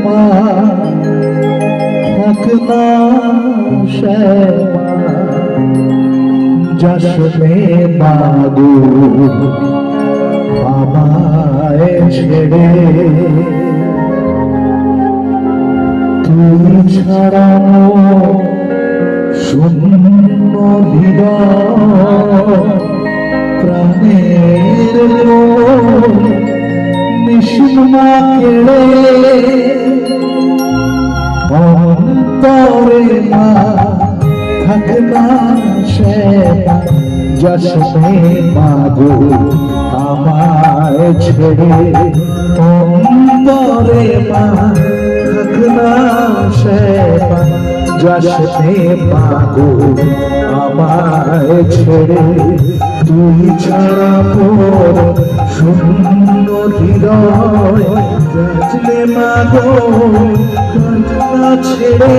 মা থাক না শ্যামা যশনে মাগো আমায় ছেড়ে তুই ছাড়া শূন্য হৃদয় প্রাণের নিঃসমা কেড়ে অন্তরে মা থাক না শ্যামা যশনে মাগো আমায় ছেড়ে অন্তরে মা থাক না শ্যামা যশনে মাগো আমায় ছেড়ে তুই ছাড়া মোর শূন্য হৃদয় যাচলে মাগো কান্না ছেড়ে।